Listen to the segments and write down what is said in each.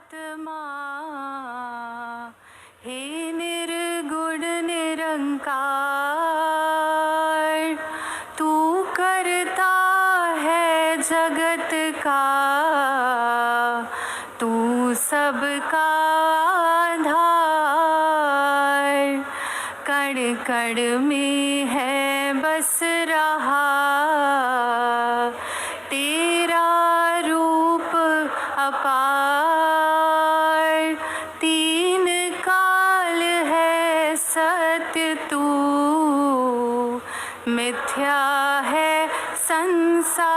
आत्मा हे निर्गुण निरंकार, तू करता है जगत का, तू सबका आधार। कण कण में है बस रहा तेरा रूप अपार। तीन काल है सत्य तू, मिथ्या है संसार।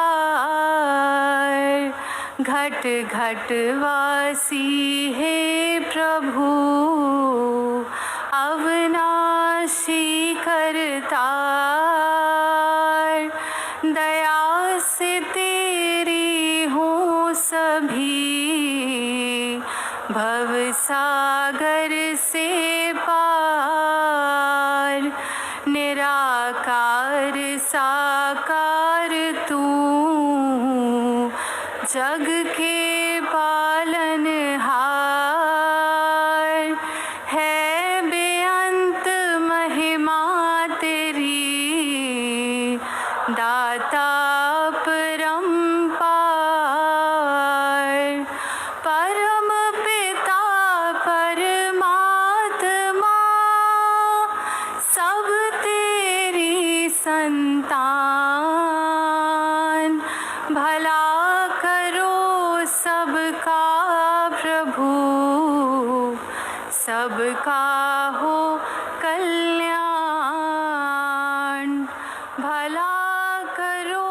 घट घट वासी हे प्रभु, अविनाशी करतार। दया से तेरी हूँ सभी, भव सागर से पार। निराकार साकार तू, जग के पालनहार। है बेअंत महिमा तेरी, दाता परम्पार। परम पिता परमात्मा, सब तेरी संतान। भला करो सबका प्रभु, सबका हो कल्याण। भला करो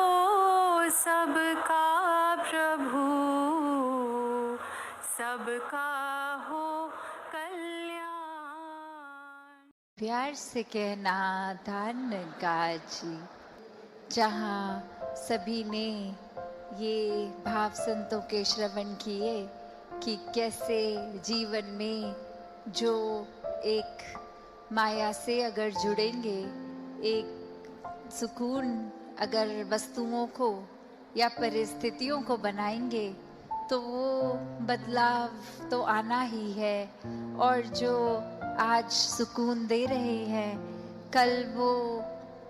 सबका प्रभु, सबका हो कल्याण। प्यार से कहना धन गाजी। जहाँ सभी ने ये भाव संतों के श्रवण किए कि कैसे जीवन में जो एक माया से अगर जुड़ेंगे, एक सुकून अगर वस्तुओं को या परिस्थितियों को बनाएंगे, तो वो बदलाव तो आना ही है। और जो आज सुकून दे रहे हैं, कल वो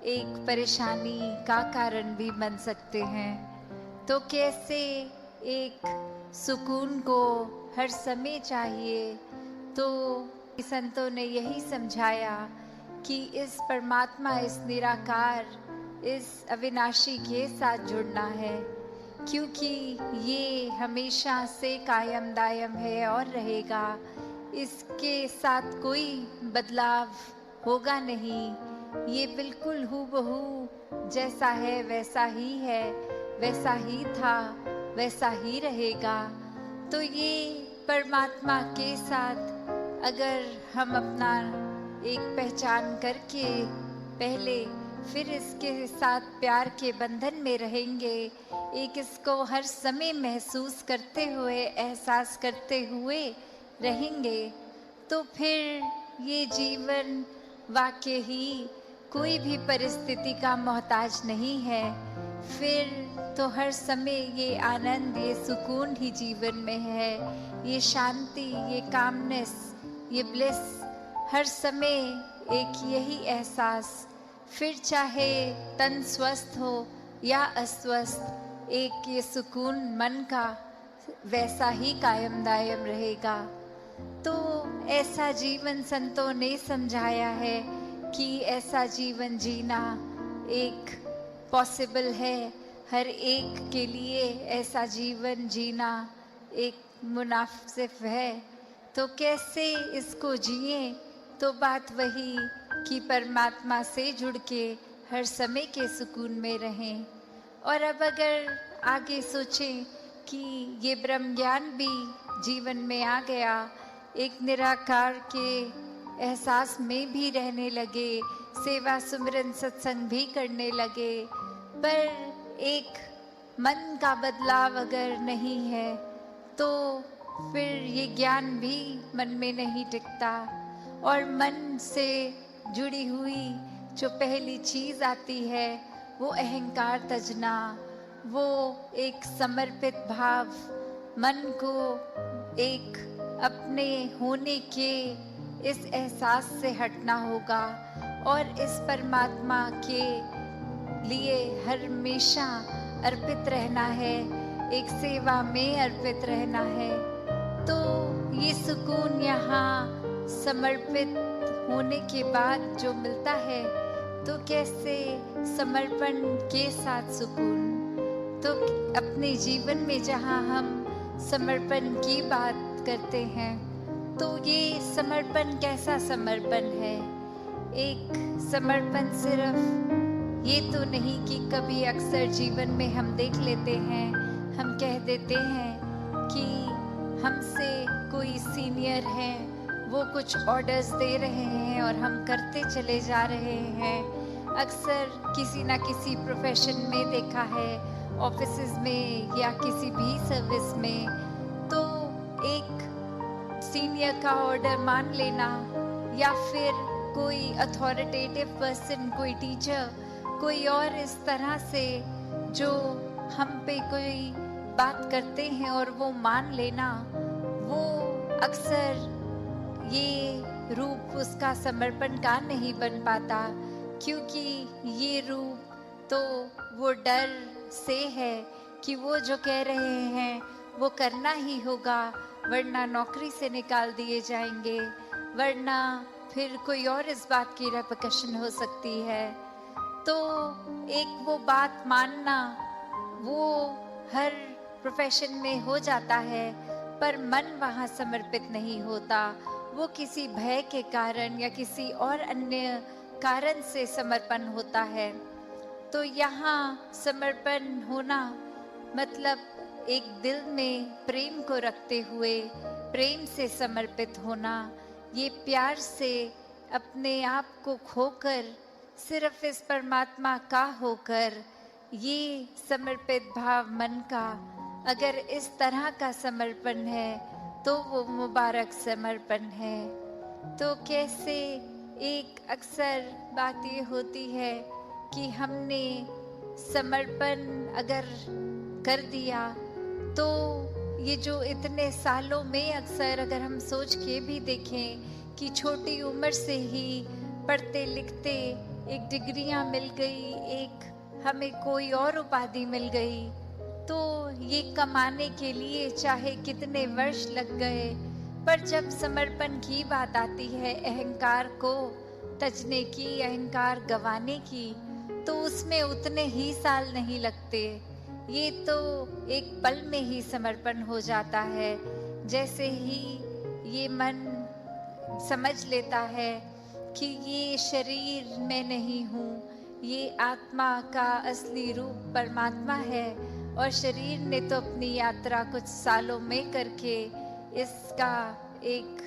एक परेशानी का कारण भी बन सकते हैं। तो कैसे एक सुकून को हर समय चाहिए, तो संतों ने यही समझाया कि इस परमात्मा, इस निराकार, इस अविनाशी के साथ जुड़ना है, क्योंकि ये हमेशा से कायम दायम है और रहेगा। इसके साथ कोई बदलाव होगा नहीं। ये बिल्कुल हूबहू जैसा है वैसा ही है, वैसा ही था, वैसा ही रहेगा। तो ये परमात्मा के साथ अगर हम अपना एक पहचान करके पहले फिर इसके साथ प्यार के बंधन में रहेंगे, एक इसको हर समय महसूस करते हुए, एहसास करते हुए रहेंगे, तो फिर ये जीवन वाकई ही कोई भी परिस्थिति का मोहताज नहीं है। फिर तो हर समय ये आनंद, ये सुकून ही जीवन में है, ये शांति, ये कामनेस, ये ब्लिस, हर समय एक यही एहसास। फिर चाहे तन स्वस्थ हो या अस्वस्थ, एक ये सुकून मन का वैसा ही कायम दायम रहेगा। तो ऐसा जीवन संतों ने समझाया है कि ऐसा जीवन जीना एक पॉसिबल है। हर एक के लिए ऐसा जीवन जीना एक मुनासिब है। तो कैसे इसको जिए? तो बात वही कि परमात्मा से जुड़ के हर समय के सुकून में रहें। और अब अगर आगे सोचें कि ये ब्रह्म ज्ञान भी जीवन में आ गया, एक निराकार के एहसास में भी रहने लगे, सेवा सुमिरन सत्संग भी करने लगे, पर एक मन का बदलाव अगर नहीं है, तो फिर ये ज्ञान भी मन में नहीं टिकता। और मन से जुड़ी हुई जो पहली चीज़ आती है, वो अहंकार तजना, वो एक समर्पित भाव, मन को एक अपने होने के इस एहसास से हटना होगा और इस परमात्मा के लिए हमेशा अर्पित रहना है, एक सेवा में अर्पित रहना है। तो ये सुकून यहाँ समर्पित होने के बाद जो मिलता है, तो कैसे समर्पण के साथ सुकून। तो अपने जीवन में जहाँ हम समर्पण की बात करते हैं, तो ये समर्पण कैसा समर्पण है? एक समर्पण सिर्फ ये तो नहीं कि कभी अक्सर जीवन में हम देख लेते हैं, हम कह देते हैं कि हमसे कोई सीनियर है, वो कुछ ऑर्डर्स दे रहे हैं और हम करते चले जा रहे हैं। अक्सर किसी ना किसी प्रोफेशन में देखा है, ऑफिसेज में या किसी भी सर्विस में, तो एक सीनियर का ऑर्डर मान लेना या फिर कोई अथॉरिटेटिव पर्सन, कोई टीचर, कोई और इस तरह से जो हम पे कोई बात करते हैं और वो मान लेना, वो अक्सर ये रूप उसका समर्पण का नहीं बन पाता, क्योंकि ये रूप तो वो डर से है कि वो जो कह रहे हैं वो करना ही होगा, वरना नौकरी से निकाल दिए जाएंगे, वरना फिर कोई और इस बात की रेपरकशन हो सकती है। तो एक वो बात मानना, वो हर प्रोफेशन में हो जाता है, पर मन वहाँ समर्पित नहीं होता। वो किसी भय के कारण या किसी और अन्य कारण से समर्पण होता है। तो यहाँ समर्पण होना मतलब एक दिल में प्रेम को रखते हुए प्रेम से समर्पित होना, ये प्यार से अपने आप को खोकर सिर्फ इस परमात्मा का होकर, ये समर्पित भाव मन का अगर इस तरह का समर्पण है तो वो मुबारक समर्पण है। तो कैसे एक अक्सर बात ये होती है कि हमने समर्पण अगर कर दिया, तो ये जो इतने सालों में अक्सर अगर हम सोच के भी देखें कि छोटी उम्र से ही पढ़ते लिखते एक डिग्रियां मिल गई, एक हमें कोई और उपाधि मिल गई, तो ये कमाने के लिए चाहे कितने वर्ष लग गए, पर जब समर्पण की बात आती है, अहंकार को तजने की, अहंकार गंवाने की, तो उसमें उतने ही साल नहीं लगते। ये तो एक पल में ही समर्पण हो जाता है। जैसे ही ये मन समझ लेता है कि ये शरीर मैं नहीं हूँ, ये आत्मा का असली रूप परमात्मा है, और शरीर ने तो अपनी यात्रा कुछ सालों में करके इसका एक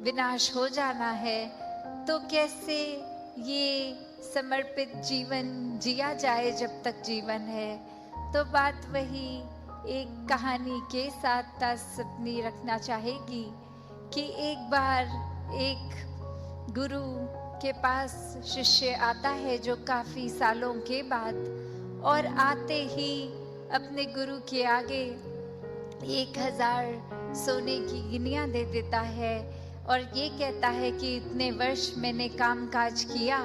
विनाश हो जाना है, तो कैसे ये समर्पित जीवन जिया जाए जब तक जीवन है। तो बात वही एक कहानी के साथ तास अपनी रखना चाहेगी कि एक बार एक गुरु के पास शिष्य आता है जो काफी सालों के बाद, और आते ही अपने गुरु के आगे 1000 सोने की गिनियां दे देता है और ये कहता है कि इतने वर्ष मैंने काम काज किया,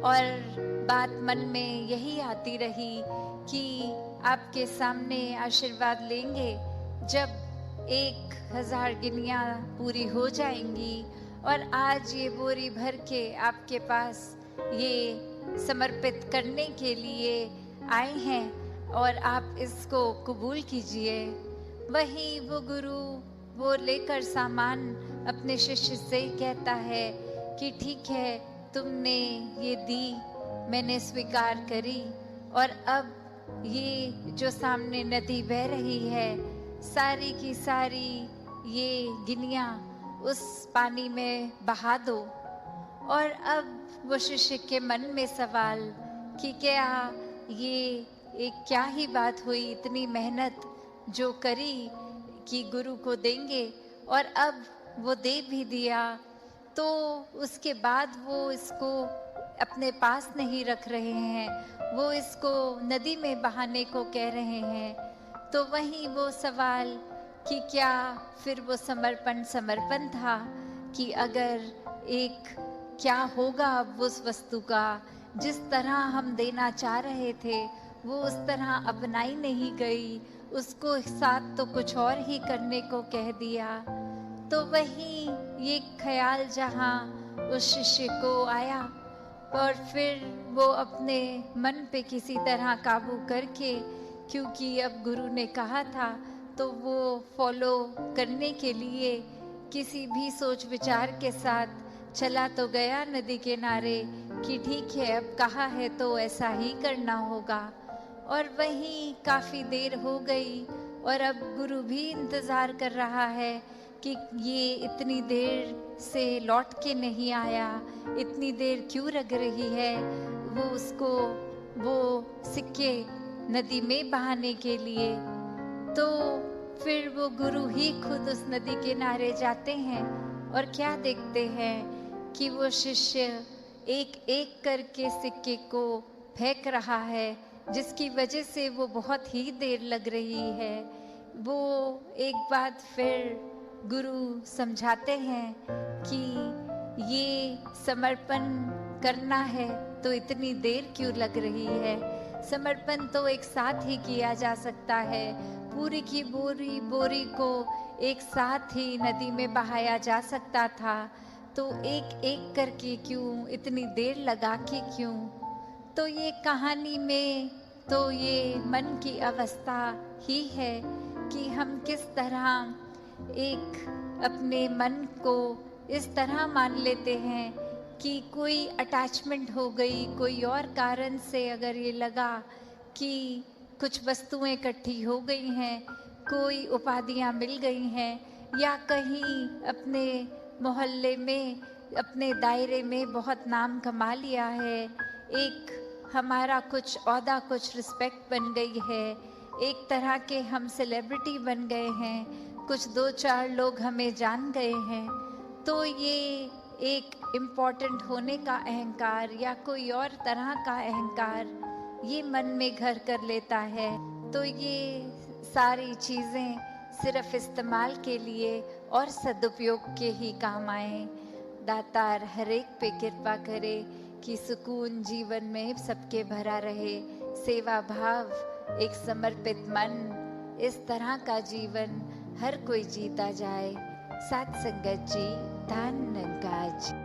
और बात मन में यही आती रही कि आपके सामने आशीर्वाद लेंगे जब 1000 गिनियां पूरी हो जाएंगी, और आज ये बोरी भर के आपके पास ये समर्पित करने के लिए आए हैं और आप इसको कबूल कीजिए। वहीं वो गुरु वो लेकर सामान अपने शिष्य से कहता है कि ठीक है, तुमने ये दी, मैंने स्वीकार करी, और अब ये जो सामने नदी बह रही है, सारी की सारी ये गिनियां उस पानी में बहा दो। और अब वो शिष्य के मन में सवाल कि क्या ये एक क्या ही बात हुई, इतनी मेहनत जो करी कि गुरु को देंगे, और अब वो दे भी दिया, तो उसके बाद वो इसको अपने पास नहीं रख रहे हैं, वो इसको नदी में बहाने को कह रहे हैं। तो वहीं वो सवाल कि क्या फिर वो समर्पण था कि अगर एक क्या होगा अब उस वस्तु का, जिस तरह हम देना चाह रहे थे वो उस तरह अपनाई नहीं गई, उसको साथ तो कुछ और ही करने को कह दिया। तो वही ये ख्याल जहाँ उस शिष्य को आया और फिर वो अपने मन पे किसी तरह काबू करके, क्योंकि अब गुरु ने कहा था तो वो फॉलो करने के लिए किसी भी सोच विचार के साथ चला तो गया नदी किनारे कि ठीक है अब कहा है तो ऐसा ही करना होगा। और वहीं काफ़ी देर हो गई और अब गुरु भी इंतज़ार कर रहा है कि ये इतनी देर से लौट के नहीं आया, इतनी देर क्यों लग रही है वो उसको वो सिक्के नदी में बहाने के लिए। तो फिर वो गुरु ही खुद उस नदी किनारे जाते हैं और क्या देखते हैं कि वो शिष्य एक एक करके सिक्के को फेंक रहा है, जिसकी वजह से वो बहुत ही देर लग रही है। वो एक बात फिर गुरु समझाते हैं कि ये समर्पण करना है तो इतनी देर क्यों लग रही है। समर्पण तो एक साथ ही किया जा सकता है, पूरी की बोरी को एक साथ ही नदी में बहाया जा सकता था, तो एक एक करके क्यों, इतनी देर लगा के क्यों। तो ये कहानी में तो ये मन की अवस्था ही है कि हम किस तरह एक अपने मन को इस तरह मान लेते हैं कि कोई अटैचमेंट हो गई, कोई और कारण से अगर ये लगा कि कुछ वस्तुएं इकट्ठी हो गई हैं, कोई उपाधियां मिल गई हैं, या कहीं अपने मोहल्ले में अपने दायरे में बहुत नाम कमा लिया है, एक हमारा कुछ औहदा, कुछ रिस्पेक्ट बन गई है, एक तरह के हम सेलिब्रिटी बन गए हैं, कुछ 2-4 लोग हमें जान गए हैं, तो ये एक इम्पॉर्टेंट होने का अहंकार या कोई और तरह का अहंकार ये मन में घर कर लेता है। तो ये सारी चीज़ें सिर्फ इस्तेमाल के लिए और सदुपयोग के ही काम आए। दातार हर एक पे कृपा करे कि सुकून जीवन में सबके भरा रहे, सेवा भाव, एक समर्पित मन, इस तरह का जीवन हर कोई जीता जाए। साथ संगत जी, धन्यवाद।